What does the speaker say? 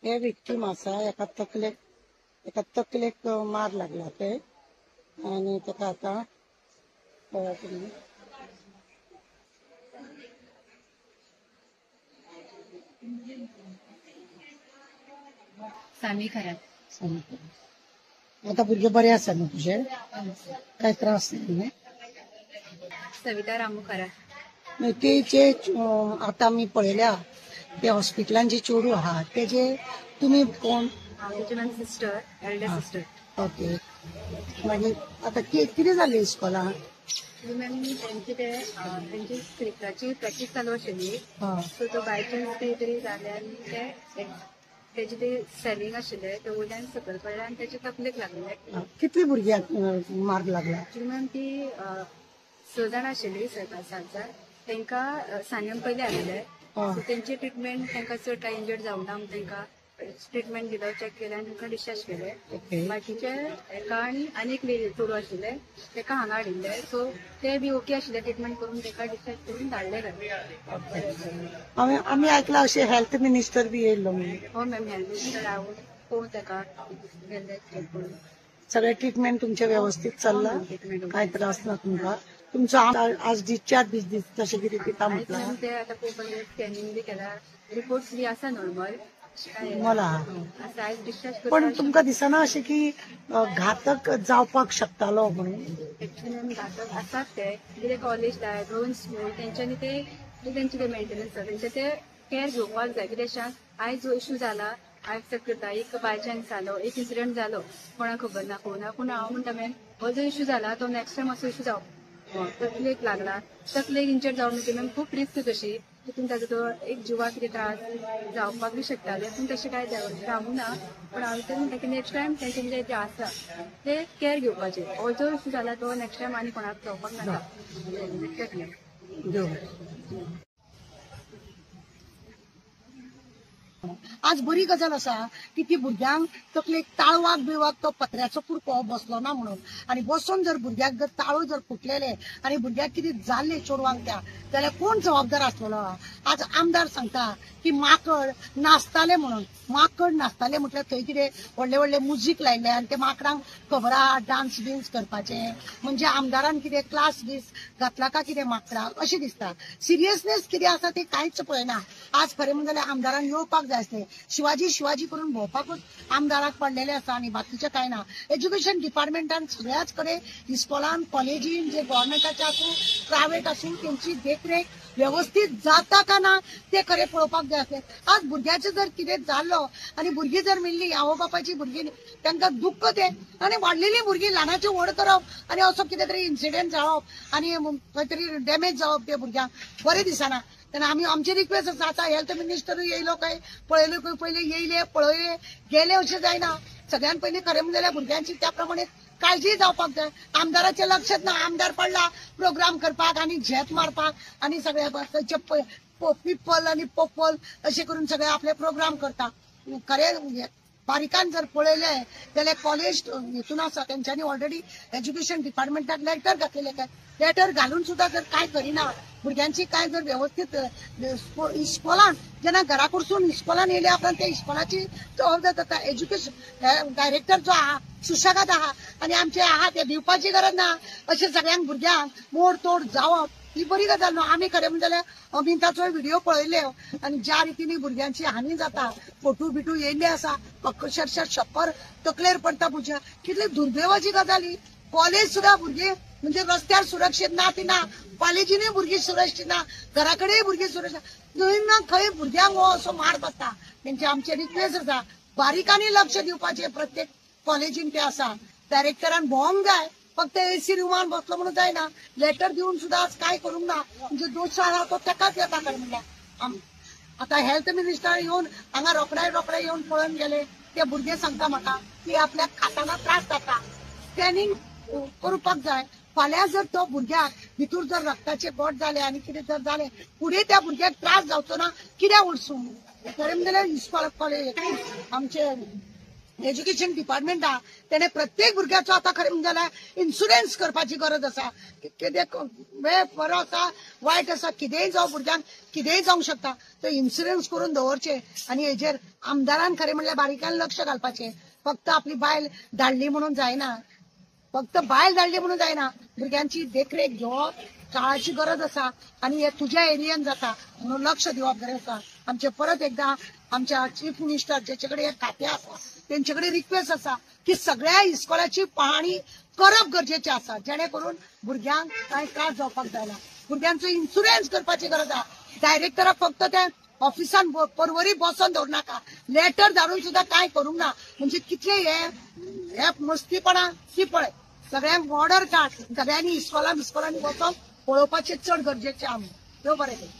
हे विक्टीम आसा, एका तकलेक मार लागला ते आणि ताका आतां सामी खरा. आता भुरगे बरे आसा न्हू तुझे? काय त्रास नाही न्ही? सविता रामू खरा. ते जे आता मी पळयल्या ते हॉस्पिटलान जे चेडूं आहा तेजे तुमी कोण? तेजे माझी सिस्टर, एल्डर सिस्टर. ओके. मागीर आता कितें जालें इस्कॉलान? मॅम त्यांची क्रिकेटाची प्रॅक्टीस चालू आशिल्ली. हा. सो तो बाय चान्स कितें तरी जालें आनी तेजे ते सेलिंग आशिल्ले ते वयल्यान सकयल पडले आनी तेजे तकलेक लागले. कितली भुरग्यांक मार लागला? मॅम ती 6 जाण आशिल्ली 7 जाण. तांकां सांगून पयलीं आशिल्ले. सो तेंची ट्रिटमेंट तांकां चड कांय इंजर्ड जावं ना म्हणून तांकां ट्रिटमेंट दिलो, चेक केले आनी तांकां डिस्चार्ज केले. बाकीचे एका आनी एक चेडूं आशिल्ले ताका हांगा हाडिल्ले. सो ते बी ओके आशिल्ले, ट्रिटमेंट करून ताका डिस्चार्ज करून धाडले घरा. आमी आयकलां अशें हेल्थ मिनिस्टर बी येयल्लो म्हणून. हो मॅम, हेल्थ मिनिस्टर हांव पळोवन ताका गेल्ले चेक करून. सगळें ट्रिटमेंट तुमचें व्यवस्थित चल्लां? कांय त्रास ना तुमकां? तुमचो आज डिस्चार्ज दीस तशें कितें दिता म्हटल्यार? ते आतां पळोवपाक स्कॅनिंग बी केला, रिपोर्ट्स बी आसा नॉर्मल. मला पण तुमकां दिसना अशें की घातक जावपाक शकतालो म्हणून? एक्चुअली घातक आसात ते कितें कॉलेज लायफ रोवन स्कूल तेंच्यांनी तेंचे ते मेंटेनन्स तेंचे ते केअर घेवपाक जाय. कित्याक आयज जो इश्यू जाला, आयज करता एक बाय चान्स जालो, एक इन्सिडंट जालो, कोणाक खबर ना पूण हांव म्हणटा मॅम हो जो इश्यू जाला तो नेक्स्ट टायम असो इश्यू जावप. तकलेक लागला, तकलेक इंजर्ड जावन म्हणजे मॅम खूब रिस्क तशी. तितून ताजो तो एक जिवाक कितें त्रास जावपाक बी शकताले, पूण तशें कांय जावूं ना. पण हांव ते म्हणटा की नेक्स्ट टायम तेंचे जे जे आसा ते केअर घेवपाचे. हो जो इश्यू जाला तो नेक्स्ट टायम आनी कोणाक जावपाक नाका. आज बरी गजाल आसा की ती भुरग्यांक तकलेक ताळवाक बिळवाक तो पत्र्याचो कुडको बसलो ना म्हणून. आनी बसून जर भुरग्याक जर ताळो जर फुटलेले आनी भुरग्याक कितें जाल्ले चेडवांक त्या, जाल्यार कोण जबाबदार आसलेलो? आज आमदार सांगता की माकड नाचताले म्हणून. माकड नाचताले म्हटल्यार थंय कितें व्हडले व्हडले म्युजीक लायले आनी ते माकडांक खबर आहा डान्स बिन्स करपाचे. म्हणजे आमदारान कितें क्लास बीस घातला का कितें माकडांक अशें दिसता. सिरियसनेस कितें आसा ते कांयच पळयना. आज खरें म्हणलें जाल्यार आमदारान येवपाक जाय आसलें. शिवाजी करून भोंवपाकूच आमदाराक पडलेले आसा आनी बाकीचें कांय ना. एज्युकेशन डिपार्टमेंटान सगळ्याच कडेन इस्कॉलान कॉलेजीन जे गव्हर्मेंटाचे आसूं प्रायव्हेट आसूं तेंची देखरेख व्यवस्थित जाता का ना ते खरें पळोवपाक जाय आसलें. आज भुरग्याचें जर कितें जाल्लो आनी भुरगीं जर मेल्लीं, आवय बापायची भुरगीं, तांकां दुख्ख तें आनी वाडलेलीं भुरगीं ल्हानाचें व्हड करप आनी असो कितें तरी इन्सिडेंट जावप आनी खंय तरी डॅमेज जावप त्या भुरग्यांक बरें दिसना. तेन्ना आमची रिक्वेस्ट आसा, आतां हेल्थ मिनिस्टरूय येयलो काय पळयलो खंय पयलीं येयले पळयले गेले अशें जायना. सगळ्यान पयलीं खरें म्हणलें जाल्यार भुरग्यांची त्या प्रमाणे काळजी जावपाक जाय. आमदाराचें लक्षच ना. आमदार पडला प्रोग्राम करपाक आनी झेत मारपाक आनी सगळे थंयचे पिप्पल आनी पोप्पल अशें करून सगळे आपले प्रोग्राम करता. खरें बारीकान जर पळयले जाल्यार कॉलेज हितून आसा तेंच्यांनी ऑलरेडी एज्युकेशन डिपार्टमेंटाक लेटर घातलेले काय. लेटर घालून सुद्धा जर काय करिना, भुरग्यांची काय जर व्यवस्थित इस्कॉलान जेन्ना घरा कडसून इस्कॉलान येयल्या उपरांत त्या इस्कॉलाची जबाबदार जाता एज्युकेशन डायरेक्टर जो आहा सुशेगाद आहा आनी आमचे आहा ते दिवपाची गरज ना. अशें सगळ्यांक भुरग्यांक मोड तोड जावप ही बरी गजाल न्हू. आमी खरें म्हणजे अमिताचो व्हिडिओ पळयले आनी ज्या रितीने भुरग्यांची हानी जाता, फोटू बिटू येयल्ले आसा, अक्षरशः छप्पर तकलेर पडटा भुरग्या. कितली दुर्दैवाची गजाल ही. कॉलेज सुद्धा भुरगीं म्हणजे रस्त्यार सुरक्षीत ना ती ना, कॉलेजीनय भुरगीं सुरक्षीत ना, घरा कडेनय भुरगीं सुरक्षीत ना. खंय भुरग्यांक हो असो मार बसता. तेंची आमची रिक्वेस्ट आसा बारीकांनी लक्ष दिवपाचें. प्रत्येक कॉलेजीन ते आसा डायरेक्टरान भोवंक जाय. फक्त एसी रुमान बसलो म्हणून जायना. लेटर दिवन सुद्धा आज काय करूंक ना. म्हणजे दोश आहा तो तेकाच येता खरें म्हणल्यार. आता हेल्थ मिनिस्टर येवन हांगा रोखडे येवन पळोवन गेले. ते भुरगे सांगता म्हाका की आपल्याक खाताना त्रास जाता, स्कॅनिंग करपाक जाय. फाल्यां जर तो भुरग्याक भितूर जर रक्ताचे गट जाले आनी कितें जर जालें फुडें त्या भुरग्याक त्रास जावचो ना कित्याक उरसूं. खरें म्हणजे इस्कॉल कॉलेज आमचे एज्युकेशन डिपार्टमेंटा तेणे प्रत्येक भुरग्याचो आता खरें म्हणजे जाल्यार इन्शुरन्स करपाची गरज आसा. कितें वेळ बरो आसा वायट आसा कितेंय जावं भुरग्यांक कितेंय जावंक शकता तो इन्शुरन्स करून दवरचे आनी हेजेर आमदारान खरें म्हणल्यार बारीकायेन लक्ष घालपाचें. फक्त आपली बायल धाडली म्हणून जायना, फक्त बायल धाडली म्हणून जायना, भुरग्यांची देखरेख घेवप काळाची गरज आसा आनी हे तुज्या एरियेन जाता म्हणून लक्ष दिवप गरज आसा. आमचे परत एकदा आमच्या चीफ मिनिस्टर जेचे कडेन एक खातें आसा तेंचे कडेन रिक्वेस्ट आसा की सगळ्या इस्कॉलाची पाहणी करप गरजेचें आसा जेणे करून भुरग्यांक कांय त्रास जावपाक जायना. भुरग्यांचो इन्शुरन्स करपाची गरज आसा. डायरेक्टराक फक्त ते ऑफिसान परवरी बसोन दवरनाका, लेटर धाडून सुद्धा काय करूंक ना. म्हणजे कितले हे मस्तीपणा ती पळय. सगळ्यांक ऑर्डर काड, सगळ्यांनी इस्कॉलांनी वचोन पळोवपाचें चड गरजेचें आमी. देव बरें करूं.